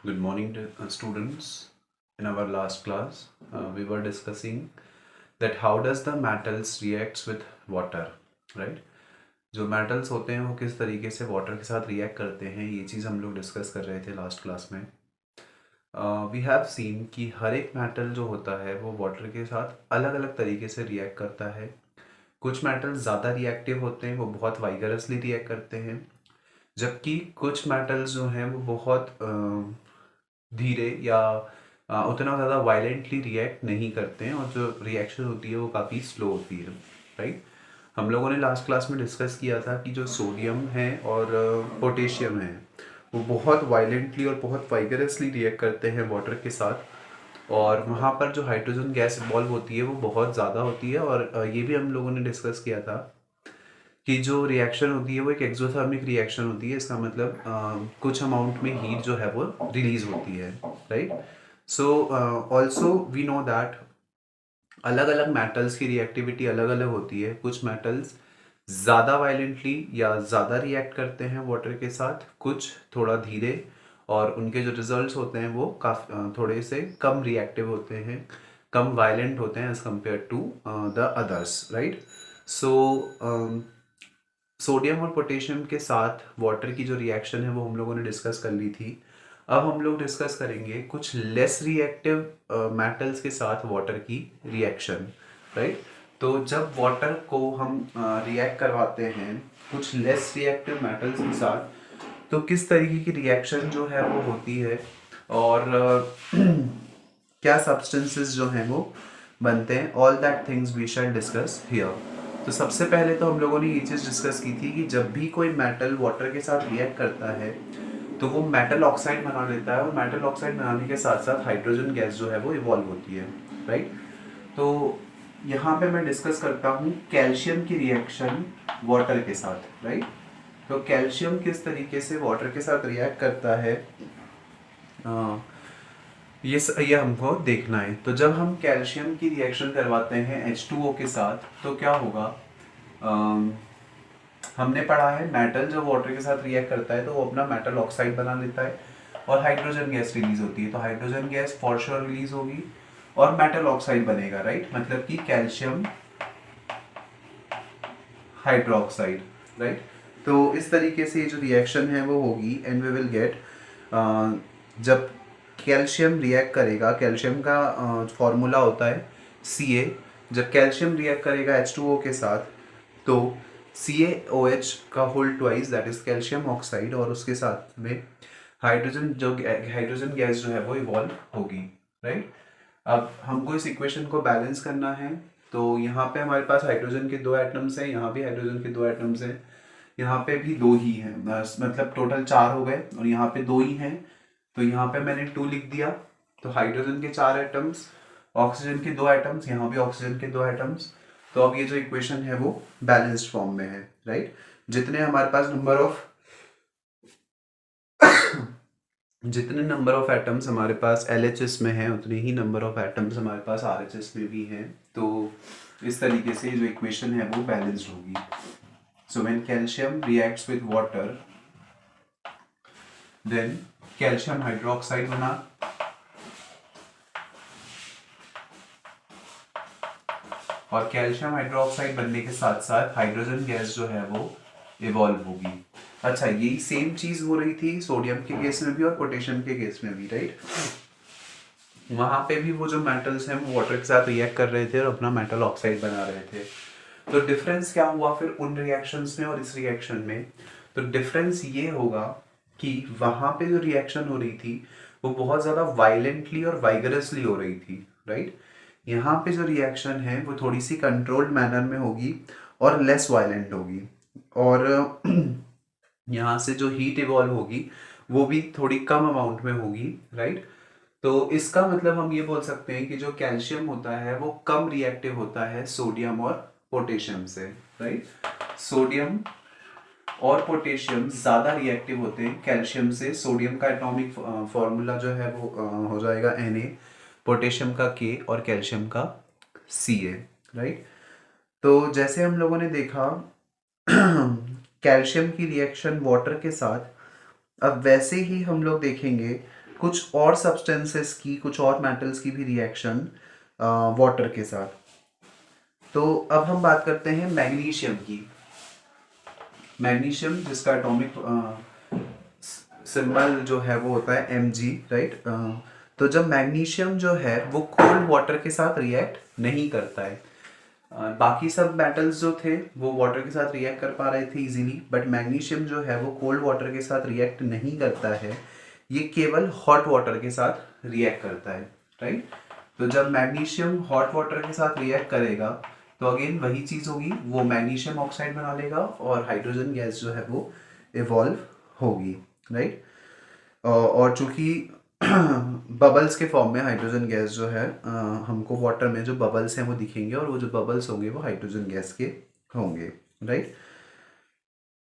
Good morning to students. In our last class, we were discussing that how does the metals reacts with water, right? जो metals होते हैं वो किस तरीके से वाटर के साथ रिएक्ट करते हैं, ये चीज़ हम लोग डिस्कस कर रहे थे लास्ट क्लास में। वी हैव सीन कि हर एक मेटल जो होता है वो वाटर के साथ अलग अलग तरीके से रिएक्ट करता है। कुछ मेटल्स ज़्यादा रिएक्टिव होते हैं, वो बहुत वाइगरसली रिएक्ट करते हैं, जबकि कुछ मेटल्स जो हैं वो बहुत धीरे या उतना ज़्यादा वायलेंटली रिएक्ट नहीं करते हैं और जो रिएक्शन होती है वो काफ़ी स्लो होती है, राइट। हम लोगों ने लास्ट क्लास में डिस्कस किया था कि जो सोडियम है और पोटेशियम है वो बहुत वायलेंटली और बहुत वाइगरसली रिएक्ट करते हैं वाटर के साथ, और वहाँ पर जो हाइड्रोजन गैस इवॉल्व होती है वो बहुत ज़्यादा होती है। और ये भी हम लोगों ने डिस्कस किया था कि जो रिएक्शन होती है वो एक एक्सोथर्मिक रिएक्शन होती है। इसका मतलब कुछ अमाउंट में हीट जो है वो रिलीज होती है, right. So also we know that अलग अलग मेटल्स की रिएक्टिविटी अलग अलग होती है। कुछ मेटल्स ज़्यादा वायलेंटली या ज़्यादा रिएक्ट करते हैं वाटर के साथ, कुछ थोड़ा धीरे, और उनके जो रिजल्ट्स होते हैं वो काफ़ी थोड़े से कम रिएक्टिव होते हैं, कम वायलेंट होते हैं as compare to the others, right. So sodium और पोटेशियम के साथ वाटर की जो रिएक्शन है वो हम लोगों ने डिस्कस कर ली थी। अब हम लोग डिस्कस करेंगे कुछ लेस रिएक्टिव मेटल्स के साथ वाटर की रिएक्शन, राइट। तो जब वाटर को हम रिएक्ट करवाते हैं कुछ लेस रिएक्टिव मेटल्स के साथ, तो किस तरीके की रिएक्शन जो है वो होती है, और क्या सब्सटेंसेस जो हैं वो बनते हैं, all that things we shall discuss here. तो सबसे पहले तो हम लोगों ने ये चीज़ डिस्कस की थी कि जब भी कोई मेटल वाटर के साथ रिएक्ट करता है तो वो मेटल ऑक्साइड बना लेता है, और मेटल ऑक्साइड बनाने के साथ साथ हाइड्रोजन गैस जो है वो इवॉल्व होती है, राइट। तो यहाँ पे मैं डिस्कस करता हूँ कैल्शियम की रिएक्शन वाटर के साथ, राइट। तो कैल्शियम किस तरीके से वाटर के साथ रिएक्ट करता है, ये हमको देखना है। तो जब हम कैल्शियम की रिएक्शन करवाते हैं H2O के साथ तो क्या होगा, हमने पढ़ा है मेटल जब वाटर के साथ रिएक्ट करता है तो वो अपना मेटल ऑक्साइड बना लेता है और हाइड्रोजन गैस रिलीज होती है। तो hydrogen gas for sure release होगी और मेटल ऑक्साइड बनेगा, राइट। मतलब कि कैल्शियम हाइड्रोक्साइड, राइट। तो इस तरीके से जो रिएक्शन है वो होगी एंड वी विल गेट, जब कैल्शियम रिएक्ट करेगा, कैल्शियम का फॉर्मूला होता है Ca। जब कैल्शियम रिएक्ट करेगा H2O के साथ तो CaOH का whole twice that is calcium oxide, और उसके साथ में हाइड्रोजन गैस जो है वो इवॉल्व होगी, राइट। अब हमको इस इक्वेशन को बैलेंस करना है। तो यहाँ पे हमारे पास हाइड्रोजन के दो एटम्स हैं, यहाँ भी हाइड्रोजन के दो एटम्स हैं, यहाँ पे भी दो ही हैं, मतलब टोटल चार हो गए, और यहाँ पे दो ही हैं तो यहाँ पे मैंने 2 लिख दिया। तो हाइड्रोजन के 4 एटम्स, ऑक्सीजन के 2 एटम्स, यहाँ भी ऑक्सीजन के 2 एटम्स। तो अब ये जो इक्वेशन है वो बैलेंस्ड फॉर्म में है, राइट। जितने हमारे पास जितने नंबर ऑफ एटम्स हमारे पास LHS में है उतने ही नंबर ऑफ एटम्स हमारे पास RHS में भी हैं। तो इस तरीके से जो इक्वेशन है वो बैलेंस्ड होगी। So when calcium reacts with water then calcium hydroxide बना, और कैल्शियम हाइड्रोक्साइड बनने के साथ साथ हाइड्रोजन गैस जो है वो इवॉल्व होगी। अच्छा, यही सेम चीज हो रही थी सोडियम के केस में भी और पोटेशियम के केस में भी, राइट। वहां पे भी वो जो मेटल्स हैं वो वाटर के साथ रिएक्ट कर रहे थे और अपना मेटल ऑक्साइड बना रहे थे। तो डिफरेंस क्या हुआ फिर उन रिएक्शंस में और इस रिएक्शन में? तो डिफरेंस ये होगा कि वहां पे जो रिएक्शन हो रही थी वो बहुत ज्यादा वायलेंटली और वाइगरसली हो रही थी, राइट। यहाँ पे जो रिएक्शन है वो थोड़ी सी कंट्रोल्ड मैनर में होगी और लेस वायलेंट होगी, और यहाँ से जो हीट इवॉल्व होगी वो भी थोड़ी कम अमाउंट में होगी, राइट। तो इसका मतलब हम ये बोल सकते हैं कि जो कैल्शियम होता है वो कम रिएक्टिव होता है सोडियम और पोटेशियम से, राइट। सोडियम और पोटेशियम ज़्यादा रिएक्टिव होते हैं कैल्शियम से। सोडियम का एटॉमिक फॉर्मूला जो है वो हो जाएगा Na, पोटेशियम का K और कैल्शियम का Ca, राइट। तो जैसे हम लोगों ने देखा कैल्शियम की रिएक्शन वाटर के साथ, अब वैसे ही हम लोग देखेंगे कुछ और सब्सटेंसेस की, कुछ और मेटल्स की भी रिएक्शन वाटर के साथ। तो अब हम बात करते हैं मैग्नीशियम की। मैग्नीशियम जिसका एटॉमिक सिंबल जो है वो होता है Mg, राइट। तो जब मैग्नीशियम जो है वो कोल्ड वाटर के साथ रिएक्ट नहीं करता है। बाकी सब मेटल्स जो थे वो वाटर के साथ रिएक्ट कर पा रहे थे इजीली, बट मैग्नीशियम जो है वो कोल्ड वाटर के साथ रिएक्ट नहीं करता है, ये केवल हॉट वाटर के साथ रिएक्ट करता है, राइट। तो जब मैग्नीशियम हॉट वाटर के साथ रिएक्ट करेगा तो अगेन वही चीज़ होगी, वो मैग्नीशियम ऑक्साइड बना लेगा और हाइड्रोजन गैस जो है वो इवॉल्व होगी, राइट। और चूंकि बबल्स के फॉर्म में हाइड्रोजन गैस जो है, हमको वाटर में जो बबल्स हैं वो दिखेंगे और वो जो बबल्स होंगे वो हाइड्रोजन गैस के होंगे, राइट।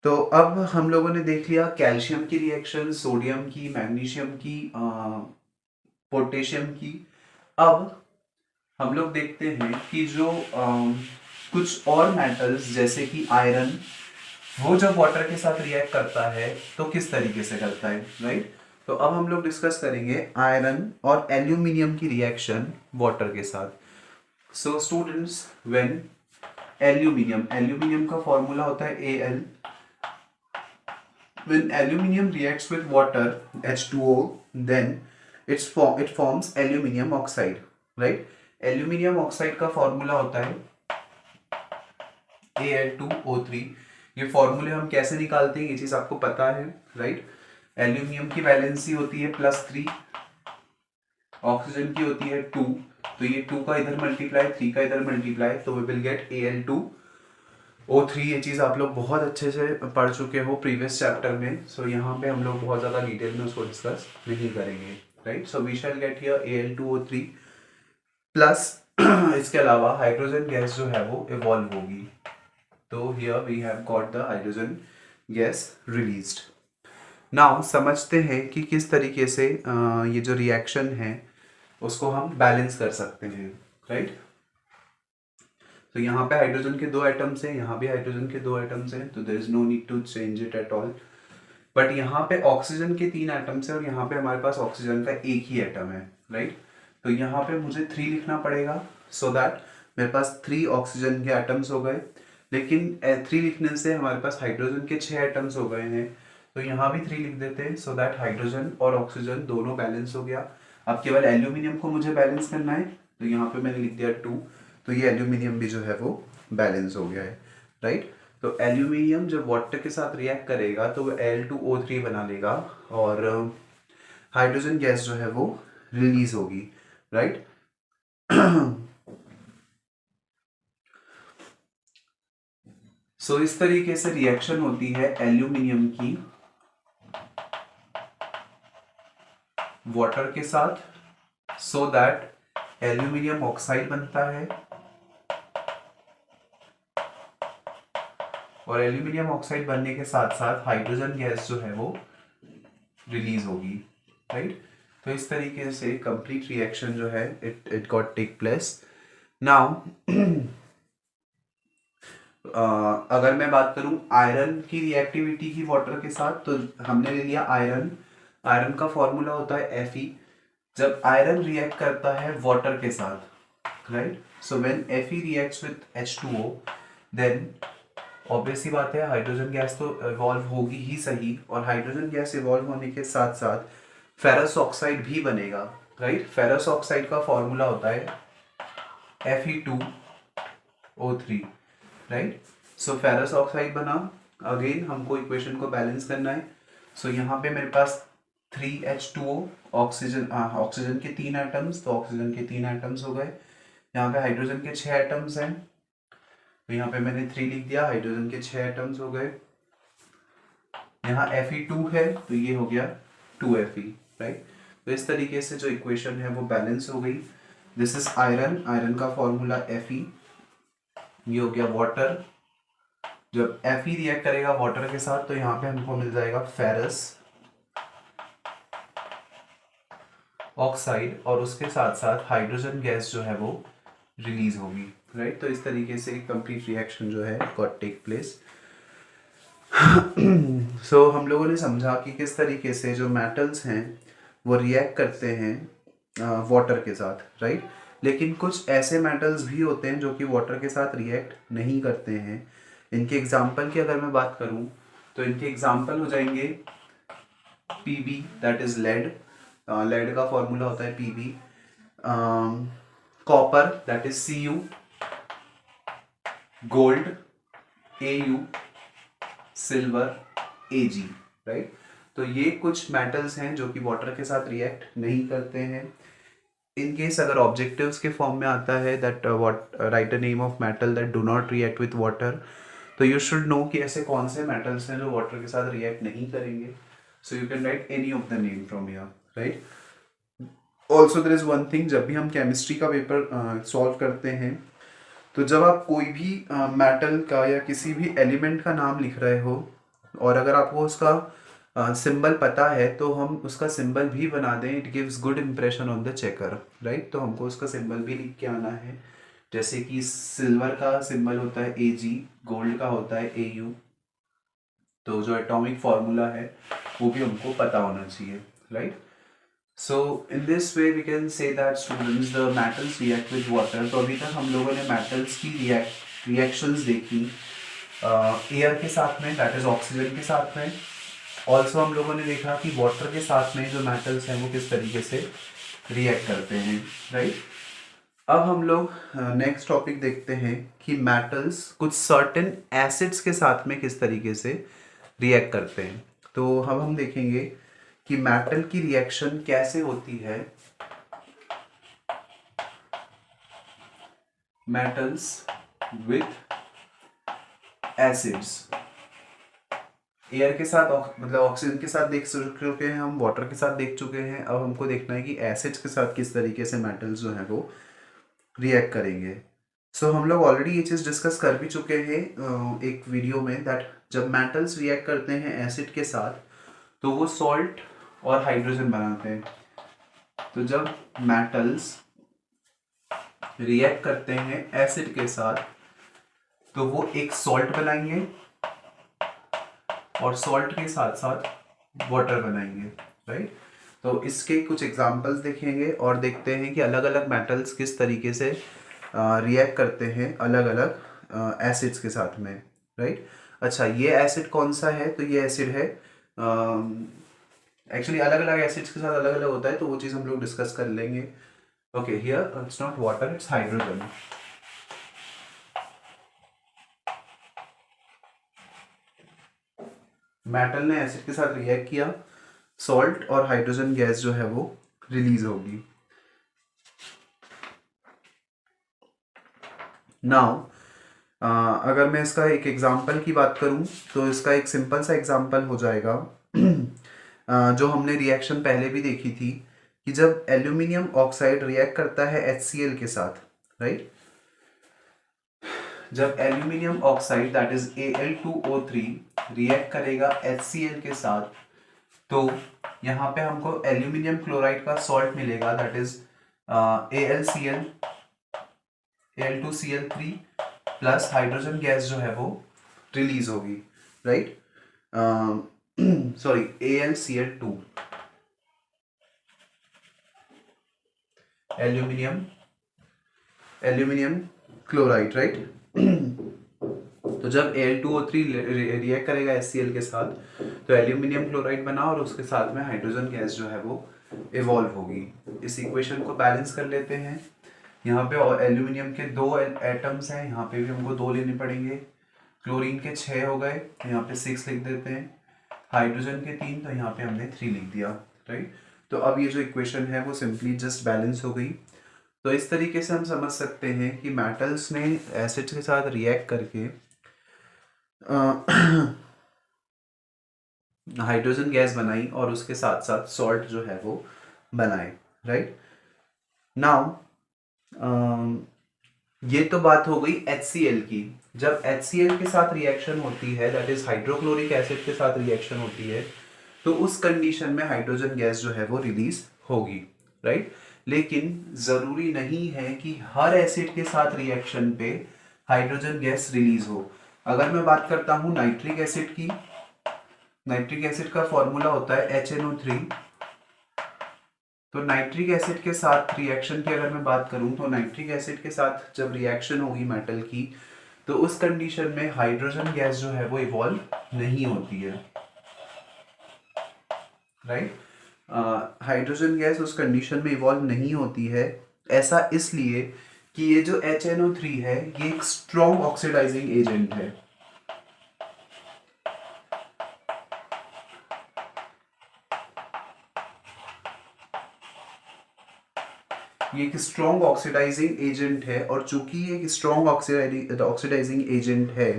तो अब हम लोगों ने देख लिया कैल्शियम की रिएक्शन, सोडियम की, मैग्नीशियम की, पोटेशियम की। अब हम लोग देखते हैं कि जो कुछ और मेटल्स जैसे कि आयरन, वो जब वाटर के साथ रिएक्ट करता है तो किस तरीके से करता है, राइट। तो अब हम लोग डिस्कस करेंगे आयरन और एल्यूमिनियम की रिएक्शन वाटर के साथ। सो स्टूडेंट्स, व्हेन एल्यूमिनियम का फॉर्मूला होता है Al। when aluminium reacts with water H2O, then it forms aluminium oxide, right। Aluminium oxide का फॉर्मूला होता है Al2O3। ये फॉर्मूले हम कैसे निकालते हैं ये चीज आपको पता है, राइट। एल्यूमिनियम की वैलेंसी होती है +3, ऑक्सीजन की होती है 2, तो ये 2 का इधर मल्टीप्लाई, 3 का इधर मल्टीप्लाई, तो वी विल गेट Al2O3। ये चीज़ आप लोग बहुत अच्छे से पढ़ चुके हो प्रीवियस चैप्टर में, सो यहाँ पे हम लोग बहुत ज़्यादा डिटेल में उसको डिस्कस नहीं करेंगे, right. So we shall get here Al2O3 plus इसके अलावा हाइड्रोजन गैस जो है वो इवॉल्व होगी। तो here we have got the hydrogen gas released. Now समझते हैं कि किस तरीके से ये जो रिएक्शन है उसको हम बैलेंस कर सकते हैं, राइट। तो यहाँ पे हाइड्रोजन के 2 एटम्स हैं, यहाँ भी हाइड्रोजन के 2 एटम्स हैं, तो there is no need to change it at all. But यहाँ पे ऑक्सीजन के 3 एटम्स हैं और यहाँ पे हमारे पास ऑक्सीजन का एक ही एटम है, राइट। तो यहाँ पे मुझे 3 लिखना पड़ेगा सो दैट मेरे पास 3 ऑक्सीजन के एटम्स हो गए। लेकिन 3 लिखने से हमारे पास हाइड्रोजन के 6 एटम्स हो गए हैं, तो यहाँ भी 3 लिख देते हैं सो दैट हाइड्रोजन और ऑक्सीजन दोनों बैलेंस हो गया। अब केवल एल्यूमिनियम को मुझे बैलेंस करना है, तो यहाँ पे मैंने लिख दिया 2, तो ये एल्यूमिनियम भी जो है वो बैलेंस हो गया है, राइट। तो एल्यूमिनियम जब वाटर के साथ रिएक्ट करेगा तो वो Al2O3 बना लेगा और हाइड्रोजन गैस जो है वो रिलीज होगी, राइट। सो इस तरीके से रिएक्शन होती है एल्यूमिनियम की वाटर के साथ, सो दैट एल्यूमिनियम ऑक्साइड बनता है और एल्यूमिनियम ऑक्साइड बनने के साथ साथ हाइड्रोजन गैस जो है वो रिलीज होगी, राइट। तो इस तरीके से कंप्लीट रिएक्शन जो है it got take place. Now अगर मैं बात करूं आयरन की रिएक्टिविटी की वाटर के साथ, तो हमने ले लिया आयरन। आयरन का फॉर्मूला होता है Fe। जब आयरन रिएक्ट करता है वाटर के साथ, right, so when Fe reacts with H2O, then obviously बात है हाइड्रोजन गैस तो इवॉल्व होगी ही सही, और हाइड्रोजन गैस इवॉल्व होने के साथ साथ फेरस ऑक्साइड भी बनेगा, राइट। फेरस ऑक्साइड का फॉर्मूला होता है Fe2O3, राइट। सो फेरस ऑक्साइड बना, अगेन हमको इक्वेशन को बैलेंस करना है। सो यहाँ पे मेरे पास 3H2O, ऑक्सीजन के 3 एटम्स, तो ऑक्सीजन के 3 एटम्स हो गए। यहाँ पे हाइड्रोजन के 6 एटम्स हैं, तो यहाँ पे मैंने 3 लिख दिया, हाइड्रोजन के 6 एटम्स हो गए। यहाँ Fe2 है तो ये हो गया 2Fe, राइट। तो इस तरीके से जो इक्वेशन है वो बैलेंस हो गई। दिस इज आयरन, आयरन का फॉर्मूला Fe, ये हो गया वाटर। जब Fe रिएक्ट करेगा वाटर के साथ तो यहाँ पे हमको मिल जाएगा फेरस ऑक्साइड और उसके साथ साथ हाइड्रोजन गैस जो है वो रिलीज होगी, राइट। तो इस तरीके से कंप्लीट रिएक्शन जो है गॉट टेक प्लेस। सो हम लोगों ने समझा कि किस तरीके से जो मेटल्स हैं वो रिएक्ट करते हैं वाटर के साथ, राइट। लेकिन कुछ ऐसे मेटल्स भी होते हैं जो कि वाटर के साथ रिएक्ट नहीं करते हैं। इनके एग्जांपल की अगर मैं बात करूं तो इनके एग्जांपल हो जाएंगे Pb, that is lead. Lead का फॉर्मूला होता है Pb। Copper, that is Cu। Gold, Au। Silver, Ag, right. तो ये कुछ मेटल्स हैं जो कि वाटर के साथ रिएक्ट नहीं करते हैं। इन केस अगर ऑब्जेक्टिव्स के फॉर्म में आता है that what right a name of metal that do not react with water, तो यू शुड नो कि ऐसे कौन से मेटल्स हैं जो वाटर के साथ रिएक्ट नहीं करेंगे। So you can write any of the name from here, right. Also there is one thing, जब भी हम केमिस्ट्री का पेपर सॉल्व करते हैं तो जब आप कोई भी मेटल का या किसी भी एलिमेंट का नाम लिख रहे हो और अगर आपको उसका सिंबल पता है तो हम उसका सिंबल भी बना दें, it gives good impression on the checker, right. तो हमको उसका सिंबल भी लिख के आना है। जैसे कि सिल्वर का सिंबल होता है Ag, गोल्ड का होता है Au। तो जो एटॉमिक फार्मूला है वो भी हमको पता होना चाहिए, right. So in this way we can say that students the metals react with water. तो अभी तक हम लोगों ने मेटल्स की रिएक्शंस देखी एयर के साथ में, दैट इज ऑक्सीजन के साथ में। ऑल्सो हम लोगों ने देखा कि वाटर के साथ में जो मेटल्स हैं वो किस तरीके से रिएक्ट करते हैं, राइट। अब हम लोग नेक्स्ट टॉपिक देखते हैं कि मेटल्स कुछ सर्टेन एसिड्स के साथ में किस तरीके से रिएक्ट करते हैं। तो अब हम देखेंगे कि मेटल की रिएक्शन कैसे होती है मेटल्स विथ एसिड्स। एयर के साथ मतलब ऑक्सीजन के साथ देख चुके हैं हम, वाटर के साथ देख चुके हैं। अब हमको देखना है कि एसिड्स के साथ किस तरीके से मेटल्स जो हैं वो रिएक्ट करेंगे। सो हम लोग ऑलरेडी ये चीज़ डिस्कस कर भी चुके हैं एक वीडियो में, दैट जब मेटल्स रिएक्ट करते हैं एसिड के साथ तो वो सॉल्ट और हाइड्रोजन बनाते हैं। तो जब मेटल्स रिएक्ट करते हैं एसिड के साथ तो वो एक सॉल्ट बनाएंगे और सॉल्ट के साथ साथ वाटर बनाएंगे, राइट। तो इसके कुछ एग्जांपल्स देखेंगे और देखते हैं कि अलग अलग मेटल्स किस तरीके से रिएक्ट करते हैं अलग अलग एसिड्स के साथ में, राइट। अच्छा, ये एसिड कौन सा है? तो ये एसिड है, एक्चुअली अलग अलग एसिड्स के साथ अलग अलग होता है तो वो चीज़ हम लोग डिस्कस कर लेंगे। Okay, here it's not water, it's hydrogen. Metal ने एसिड के साथ रिएक्ट किया, सॉल्ट और हाइड्रोजन गैस जो है वो रिलीज होगी। नाउ अगर मैं इसका एक एग्जांपल की बात करूं तो इसका एक सिंपल सा एग्जांपल हो जाएगा जो हमने रिएक्शन पहले भी देखी थी कि जब एल्यूमिनियम ऑक्साइड रिएक्ट करता है HCl के साथ, राइट। जब aluminium oxide that is Al2O3 react करेगा HCl के साथ तो यहाँ पे हमको एल्यूमिनियम क्लोराइड का सॉल्ट मिलेगा, that is AlCl, Al2Cl3 plus hydrogen gas जो है वो रिलीज होगी, right. Sorry, AlCl2, aluminium chloride, right. तो जब Al2O3 रिएक्ट करेगा HCl के साथ तो एल्यूमिनियम क्लोराइड बना और उसके साथ में हाइड्रोजन गैस जो है वो इवॉल्व होगी। इस इक्वेशन को बैलेंस कर लेते हैं। यहाँ पे एल्यूमिनियम के 2 एटम्स हैं, यहाँ पे भी हमको 2 लेने पड़ेंगे। क्लोरीन के 6 हो गए, यहाँ पे 6 लिख देते हैं। हाइड्रोजन के 3, तो यहाँ पे हमने 3 लिख दिया, राइट। तो अब ये जो इक्वेशन है वो सिंपली जस्ट बैलेंस हो गई। तो इस तरीके से हम समझ सकते हैं कि मेटल्स ने एसिड के साथ रिएक्ट करके हाइड्रोजन गैस बनाई और उसके साथ साथ सॉल्ट जो है वो बनाए, राइट। नाउ ये तो बात हो गई HCl की। जब HCl के साथ रिएक्शन होती है, दैट इज हाइड्रोक्लोरिक एसिड के साथ रिएक्शन होती है, तो उस कंडीशन में हाइड्रोजन गैस जो है वो रिलीज होगी, राइट। लेकिन जरूरी नहीं है कि हर एसिड के साथ रिएक्शन पे हाइड्रोजन गैस रिलीज हो। अगर मैं बात करता हूं नाइट्रिक एसिड की, नाइट्रिक एसिड का फॉर्मूला होता है HNO3 तो नाइट्रिक एसिड के साथ रिएक्शन की अगर मैं बात करूं तो नाइट्रिक एसिड के साथ जब रिएक्शन होगी मेटल की, तो उस कंडीशन में हाइड्रोजन गैस जो है वो इवॉल्व नहीं होती है, राइट। हाइड्रोजन गैस उस कंडीशन में इवॉल्व नहीं होती है। ऐसा इसलिए कि ये जो HNO3 है ये एक स्ट्रॉन्ग ऑक्सीडाइजिंग एजेंट है। ये एक स्ट्रॉन्ग ऑक्सीडाइजिंग एजेंट है, और चूंकि ये एक स्ट्रॉन्ग ऑक्सीडाइजिंग एजेंट है,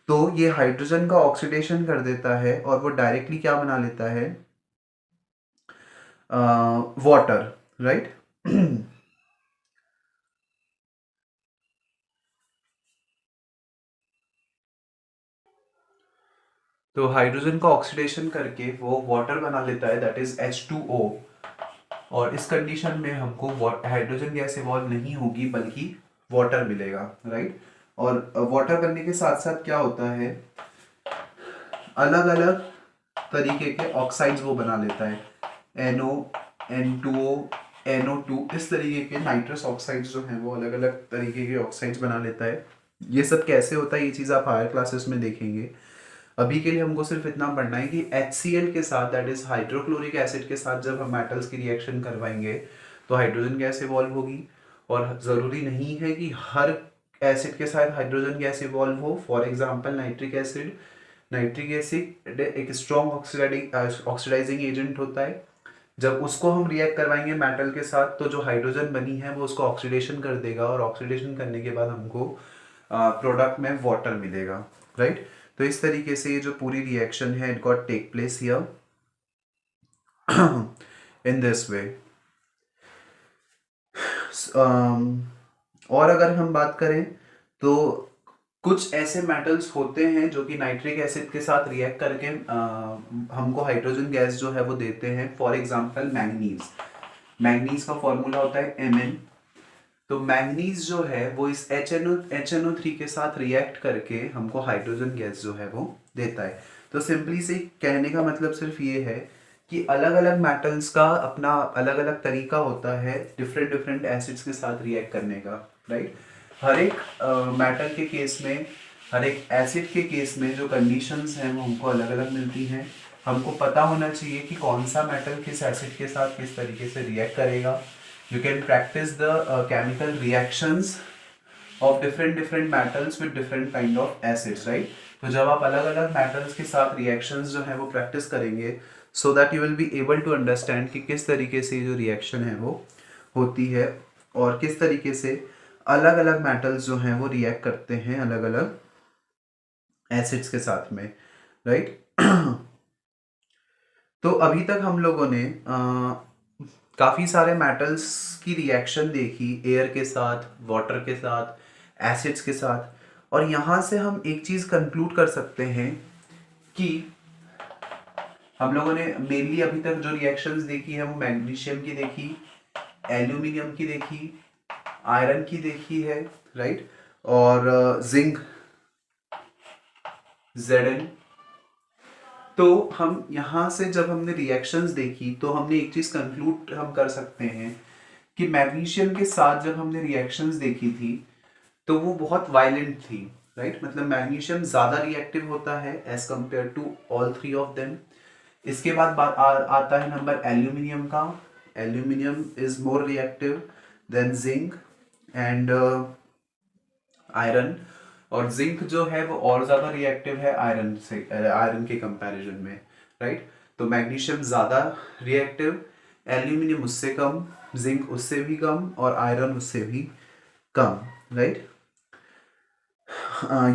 तो ये हाइड्रोजन का ऑक्सीडेशन कर देता है और वो डायरेक्टली क्या बना लेता है, वाटर, राइट। तो हाइड्रोजन का ऑक्सीडेशन करके वो वाटर बना लेता है, दैट इज H2O। और इस कंडीशन में हमको हाइड्रोजन गैस इवॉल्व नहीं होगी बल्कि वाटर मिलेगा, राइट। और वाटर बनने के साथ साथ क्या होता है, अलग अलग तरीके के ऑक्साइड्स वो बना लेता है, NO, N2O, NO2, इस तरीके के नाइट्रस ऑक्साइड्स जो हैं वो अलग अलग तरीके के ऑक्साइड्स बना लेता है। ये सब कैसे होता है ये चीज़ आप हायर क्लासेस में देखेंगे। अभी के लिए हमको सिर्फ इतना पढ़ना है कि HCl के साथ, दैट इज हाइड्रोक्लोरिक एसिड के साथ जब हम मेटल्स की रिएक्शन करवाएंगे तो हाइड्रोजन गैस इवॉल्व होगी। और ज़रूरी नहीं है कि हर एसिड के साथ हाइड्रोजन गैस इवॉल्व हो। फॉर एग्जांपल नाइट्रिक एसिड एक स्ट्रॉन्ग ऑक्सीडाइजिंग एजेंट होता है। जब उसको हम रिएक्ट करवाएंगे मेटल के साथ तो जो हाइड्रोजन बनी है वो उसको ऑक्सीडेशन कर देगा, और ऑक्सीडेशन करने के बाद हमको प्रोडक्ट में वाटर मिलेगा, राइट। तो इस तरीके से ये जो पूरी रिएक्शन है it got take place here in this way. और अगर हम बात करें तो कुछ ऐसे मेटल्स होते हैं जो कि नाइट्रिक एसिड के साथ रिएक्ट करके हमको हाइड्रोजन गैस जो है वो देते हैं। फॉर एग्जांपल मैंगनीज का फॉर्मूला होता है Mn। तो मैंगनीज जो है वो इस HNO3 के साथ रिएक्ट करके हमको हाइड्रोजन गैस जो है वो देता है। तो सिंपली से कहने का मतलब सिर्फ ये है कि अलग अलग मेटल्स का अपना अलग अलग तरीका होता है डिफरेंट डिफरेंट एसिड्स के साथ रिएक्ट करने का, राइट। हर एक मेटल के केस में, हर एक एसिड के केस में जो कंडीशंस हैं वो हमको अलग अलग मिलती हैं। हमको पता होना चाहिए कि कौन सा मेटल किस एसिड के साथ किस तरीके से रिएक्ट करेगा। You can practice the chemical reactions of different metals with different kind of acids, right? तो जब आप अलग अलग metals के साथ reactions जो है वो practice करेंगे, so that you will be able to understand कि किस तरीके से जो reaction है वो होती है और किस तरीके से अलग अलग metals जो हैं वो react करते हैं अलग अलग acids के साथ में, right? तो अभी तक हम लोगों ने काफ़ी सारे मेटल्स की रिएक्शन देखी, एयर के साथ, वाटर के साथ, एसिड्स के साथ। और यहाँ से हम एक चीज़ कंक्लूड कर सकते हैं कि हम लोगों ने मेनली अभी तक जो रिएक्शंस देखी है वो मैग्नीशियम की देखी, एल्यूमिनियम की देखी, आयरन की देखी है, राइट। और जिंक, Zn। तो हम यहाँ से जब हमने रिएक्शंस देखी तो हमने एक चीज़ कंक्लूड हम कर सकते हैं कि मैग्नीशियम के साथ जब हमने रिएक्शंस देखी थी तो वो बहुत वायलेंट थी, राइट। मतलब मैग्नीशियम ज़्यादा रिएक्टिव होता है as compare to all three of them. इसके बाद आता है नंबर एल्यूमिनियम का। Aluminium is more reactive than zinc and iron. और जिंक जो है वो और ज़्यादा रिएक्टिव है आयरन से, आयरन के कंपैरिजन में, राइट। तो मैग्नीशियम ज़्यादा रिएक्टिव, एल्यूमिनियम उससे कम, जिंक उससे भी कम और आयरन उससे भी कम, राइट।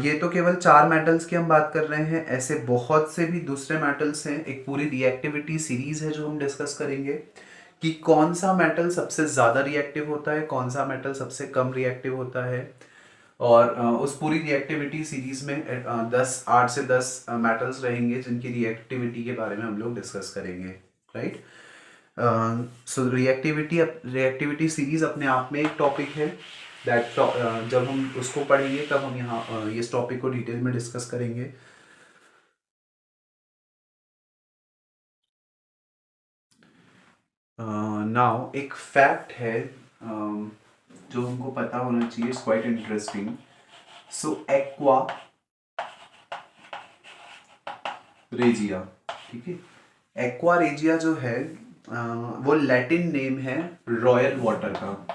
ये तो केवल 4 मेटल्स की हम बात कर रहे हैं, ऐसे बहुत से भी दूसरे मेटल्स हैं। एक पूरी रिएक्टिविटी सीरीज है जो हम डिस्कस करेंगे कि कौन सा मेटल सबसे ज़्यादा रिएक्टिव होता है, कौन सा मेटल सबसे कम रिएक्टिव होता है। और उस पूरी रिएक्टिविटी सीरीज में 8 से 10 मेटल्स रहेंगे जिनकी रिएक्टिविटी के बारे में हम लोग डिस्कस करेंगे, राइट। सो रिएक्टिविटी सीरीज अपने आप में एक टॉपिक है दैट जब हम उसको पढ़ेंगे तब हम यहाँ इस टॉपिक को डिटेल में डिस्कस करेंगे। नाउ एक फैक्ट है जो हमको पता होना चाहिए, it's quite interesting. So aqua regia, ठीक है, एक्वा रेजिया जो है वो लैटिन नेम है रॉयल वाटर का.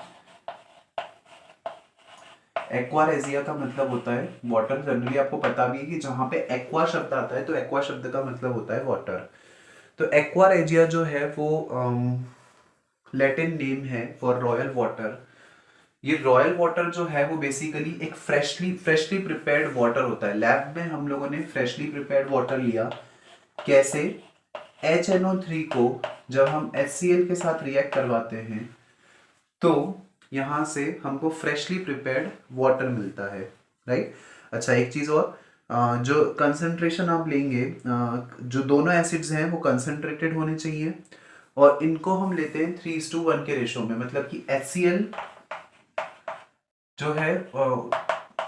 एक्वा रेजिया का मतलब होता है वाटर. जनरली आपको पता भी है कि जहाँ पे एक्वा शब्द आता है तो एक्वा शब्द का मतलब होता है वाटर. तो एक्वा रेजिया जो है वो लैटिन नेम है फॉर रॉयल वाटर. ये रॉयल वाटर जो है वो बेसिकली एक फ्रेशली प्रिपेयर्ड वाटर होता है. लैब में हम लोगों ने फ्रेशली प्रिपेयर्ड वाटर लिया. कैसे? HNO3 को जब हम HCl के साथ रिएक्ट करवाते हैं तो यहाँ से हमको फ्रेशली प्रिपेयर्ड वाटर मिलता है, राइट. अच्छा, एक चीज़ और, जो कंसंट्रेशन आप लेंगे, जो दोनों एसिड्स हैं वो कंसंट्रेटेड होने चाहिए और इनको हम लेते हैं 3:1 के रेशो में. मतलब कि HCl जो है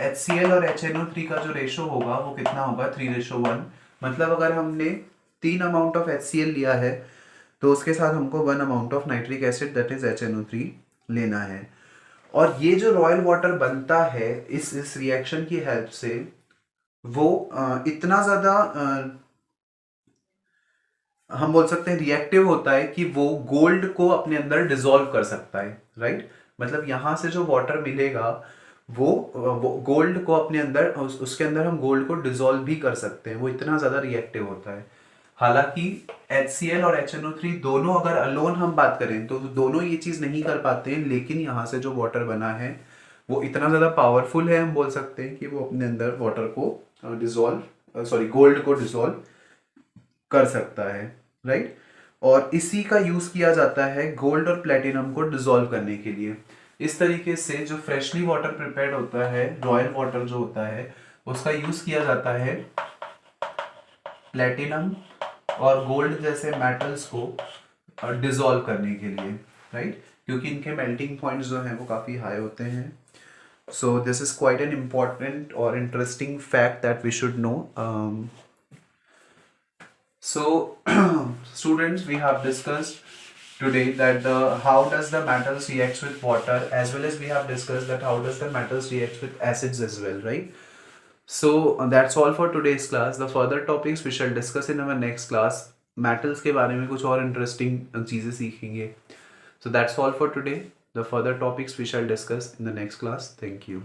HCl और HNO3 का जो रेशो होगा वो कितना होगा? 3:1. मतलब अगर हमने 3 अमाउंट ऑफ HCl लिया है तो उसके साथ हमको 1 amount of nitric acid that is HNO3 लेना है. और ये जो रॉयल वाटर बनता है इस रिएक्शन की हेल्प से वो इतना ज़्यादा हम बोल सकते हैं रिएक्टिव होता है कि वो गोल्ड को अपने अंदर डिसॉल्व कर सकता है, राइट. मतलब यहाँ से जो वाटर मिलेगा वो गोल्ड को अपने अंदर उसके अंदर हम गोल्ड को डिसॉल्व भी कर सकते हैं. वो इतना ज़्यादा रिएक्टिव होता है. हालांकि HCl और HNO3 दोनों अगर अलोन हम बात करें तो दोनों ये चीज़ नहीं कर पाते हैं. लेकिन यहाँ से जो वाटर बना है वो इतना ज़्यादा पावरफुल है, हम बोल सकते हैं कि वो अपने अंदर वाटर को गोल्ड को डिसॉल्व कर सकता है, राइट. और इसी का यूज किया जाता है गोल्ड और प्लेटिनम को डिसॉल्व करने के लिए. इस तरीके से जो फ्रेशली वाटर प्रिपेयर्ड होता है, रॉयल वाटर जो होता है, उसका यूज किया जाता है प्लेटिनम और गोल्ड जैसे मेटल्स को डिसॉल्व करने के लिए, राइट. क्योंकि इनके मेल्टिंग पॉइंट्स जो हैं वो काफ़ी हाई होते हैं. So this is quite an important और interesting fact that we should know. So students, we have discussed today that how does the metals reacts with water, as well as we have discussed that how does the metals reacts with acids as well, right. So that's all for today's class. The further topics we shall discuss in our next class. Metals के बारे में कुछ और interesting चीज़ें सीखेंगे. So that's all for today. The further topics we shall discuss in the next class. Thank you.